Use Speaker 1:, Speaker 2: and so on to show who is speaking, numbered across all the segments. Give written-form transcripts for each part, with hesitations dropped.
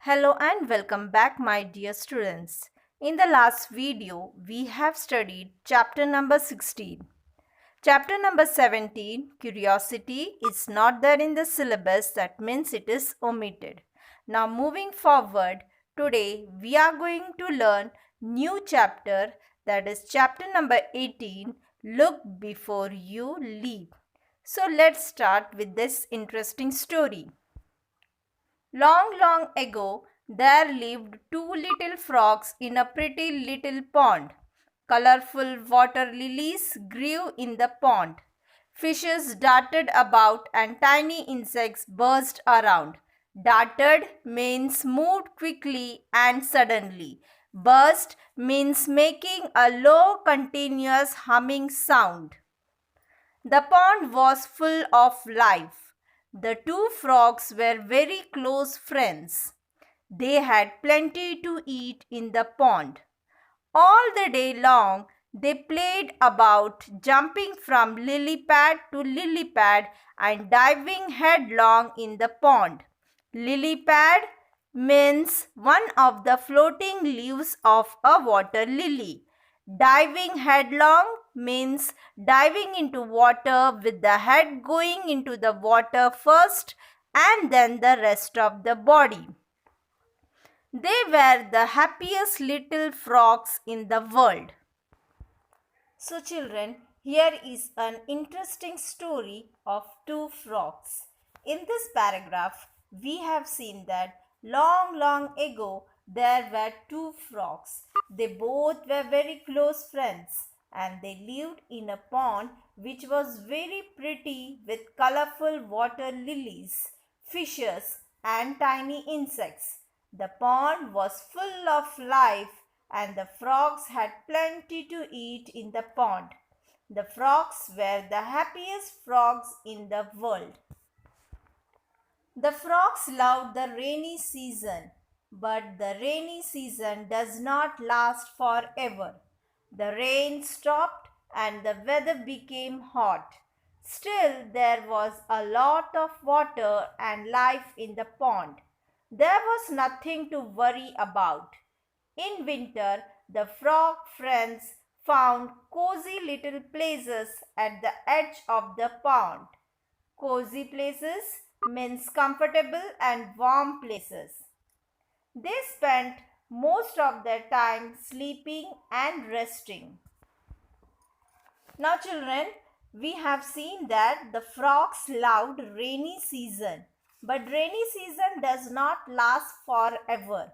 Speaker 1: Hello and welcome back, my dear students. In the last video, we have studied chapter number 16. Chapter number 17, curiosity, is not there in the syllabus, that means it is omitted. Now moving forward, today we are going to learn new chapter, that is chapter number 18, look before you leap. So let's start with this interesting story. Long, long ago, there lived two little frogs in a pretty little pond. Colorful water lilies grew in the pond. Fishes darted about and tiny insects buzzed around. Darted means moved quickly and suddenly. Buzzed means making a low, continuous humming sound. The pond was full of life. The two frogs were very close friends. They had plenty to eat in the pond. All the day long, they played about, jumping from lily pad to lily pad and diving headlong in the pond. Lily pad means one of the floating leaves of a water lily. Diving headlong means diving into water with the head going into the water first and then the rest of the body. They were the happiest little frogs in the world. So, children, here is an interesting story of two frogs. In this paragraph, we have seen that long, long ago there were two frogs. They both were very close friends and they lived in a pond which was very pretty with colorful water lilies, fishes, and tiny insects. The pond was full of life and the frogs had plenty to eat in the pond. The frogs were the happiest frogs in the world. The frogs loved the rainy season, but the rainy season does not last forever. The rain stopped and the weather became hot. Still, there was a lot of water and life in the pond. There was nothing to worry about. In winter, the frog friends found cozy little places at the edge of the pond. Cozy places means comfortable and warm places. They spent most of their time sleeping and resting. Now, children, we have seen that the frogs loved rainy season, but rainy season does not last forever.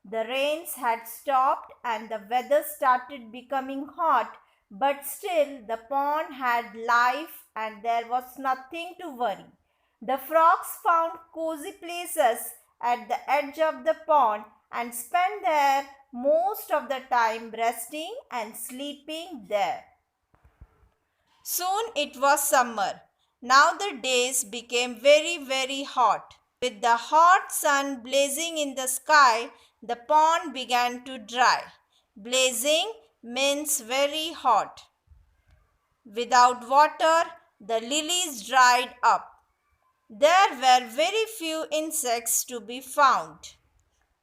Speaker 1: The rains had stopped and the weather started becoming hot, but still the pond had life and there was nothing to worry. The frogs found cozy places at the edge of the pond and spent there most of the time resting and sleeping there. Soon it was summer. Now the days became very, very hot. With the hot sun blazing in the sky, the pond began to dry. Blazing means very hot. Without water, the lilies dried up. There were very few insects to be found.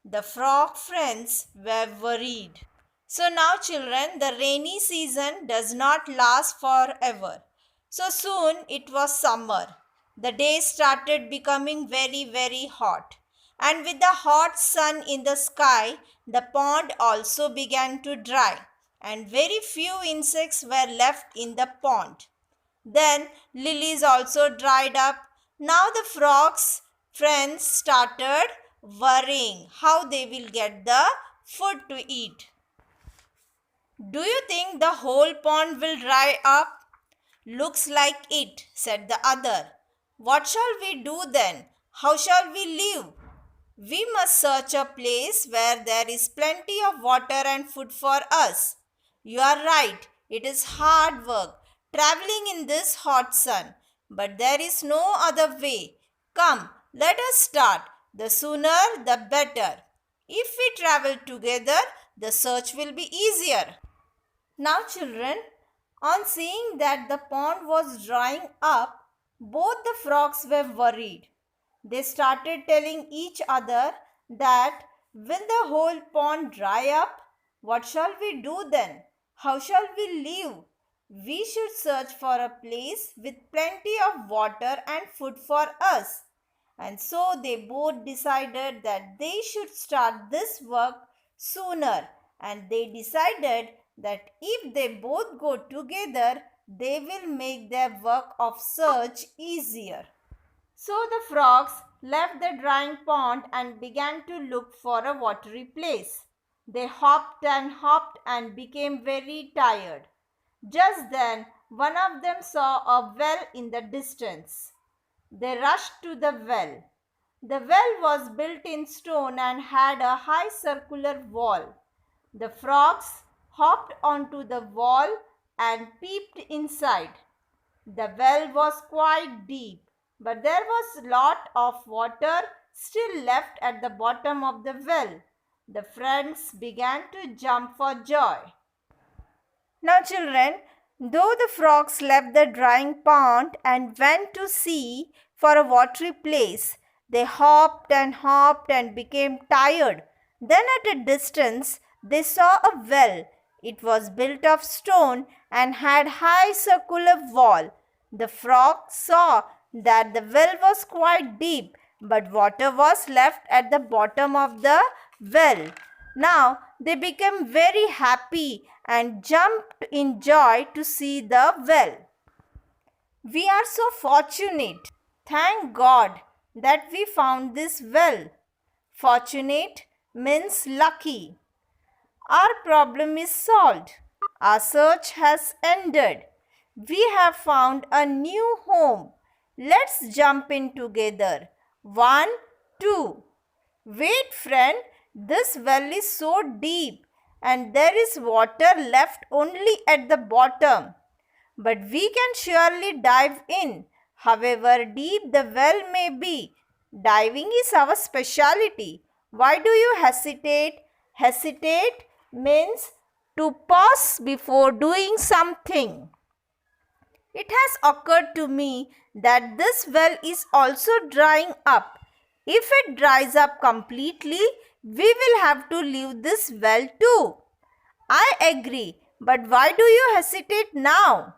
Speaker 1: The frog friends were worried. So now, children, the rainy season does not last forever. So soon it was summer. The days started becoming very, very hot. And with the hot sun in the sky, the pond also began to dry, and very few insects were left in the pond. Then lilies also dried up. Now the frogs' friends started worrying how they will get the food to eat. Do you think the whole pond will dry up? Looks like it, said the other. What shall we do then? How shall we live? We must search a place where there is plenty of water and food for us. You are right, it is hard work traveling in this hot sun, but there is no other way. Come, let us start. The sooner the better. If we travel together, the search will be easier. Now, children, on seeing that the pond was drying up, both the frogs were worried. They started telling each other that will the whole pond dry up? What shall we do then? How shall we live? We should search for a place with plenty of water and food for us. And so they both decided that they should start this work sooner. And they decided that if they both go together, they will make their work of search easier. So the frogs left the drying pond and began to look for a watery place. They hopped and became very tired. Just then, one of them saw a well in the distance. They rushed to the well. The well was built in stone and had a high circular wall. The frogs hopped onto the wall and peeped inside. The well was quite deep, but there was a lot of water still left at the bottom of the well. The friends began to jump for joy. Now, children, though the frogs left the drying pond and went to sea for a watery place, they hopped and became tired. Then, at a distance, they saw a well. It was built of stone and had high circular wall. The frogs saw that the well was quite deep, but water was left at the bottom of the well. Now they became very happy and jumped in joy to see the well. We are so fortunate. Thank God that we found this well. Fortunate means lucky. Our problem is solved. Our search has ended. We have found a new home. Let's jump in together. 1, 2. Wait, friend. This well is so deep and there is water left only at the bottom. But we can surely dive in. However deep the well may be, diving is our specialty. Why do you hesitate? Hesitate means to pause before doing something. It has occurred to me that this well is also drying up. If it dries up completely, we will have to leave this well too. I agree, but why do you hesitate now?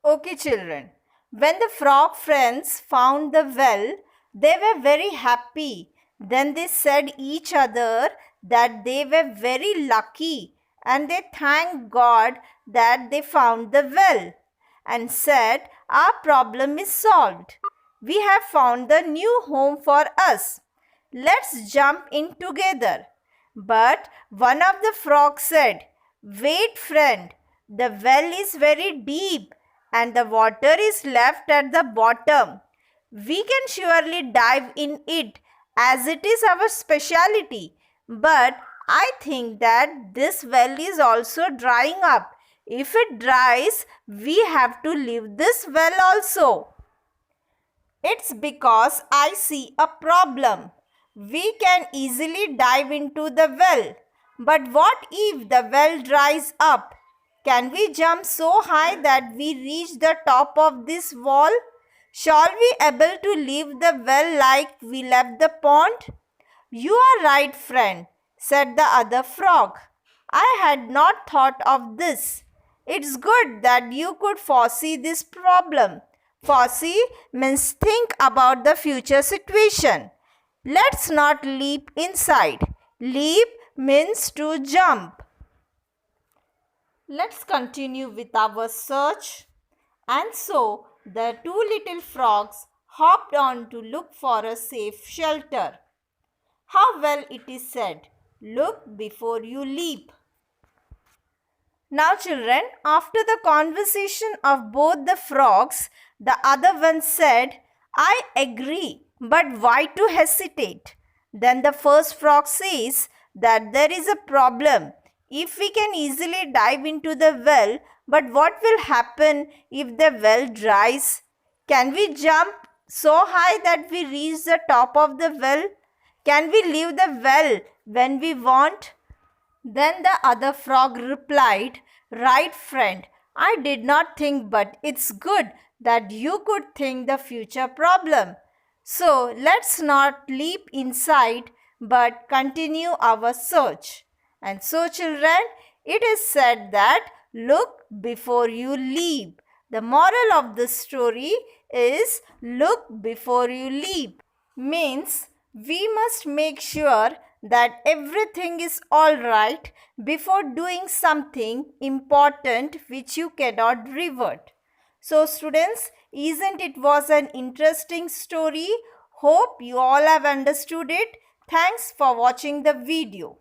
Speaker 1: Okay, children. When the frog friends found the well, they were very happy. Then they said each other that they were very lucky and they thanked God that they found the well and said, our problem is solved. We have found the new home for us. Let's jump in together. But one of the frogs said, wait, friend, the well is very deep and the water is left at the bottom. We can surely dive in it as it is our specialty. But I think that this well is also drying up. If it dries, we have to leave this well also. It's because I see a problem. We can easily dive into the well. But what if the well dries up? Can we jump so high that we reach the top of this wall? Shall we able to leave the well like we left the pond? You are right, friend, said the other frog. I had not thought of this. It's good that you could foresee this problem. Foresee means think about the future situation. Let's not leap inside. Leap means to jump. Let's continue with our search. And so the two little frogs hopped on to look for a safe shelter. How well it is said, look before you leap. Now children, after the conversation of both the frogs, the other one said, I agree, but why to hesitate? Then the first frog says that there is a problem. If we can easily dive into the well, but what will happen if the well dries? Can we jump so high that we reach the top of the well? Can we leave the well when we want? Then the other frog replied, right, friend, I did not think, but it's good that you could think the future problem. So let's not leap inside, but continue our search. And so, children, it is said that look before you leap. The moral of this story is look before you leap. Means we must make sure that everything is all right before doing something important which you cannot revert. So students, isn't it was an interesting story? Hope you all have understood it. Thanks for watching the video.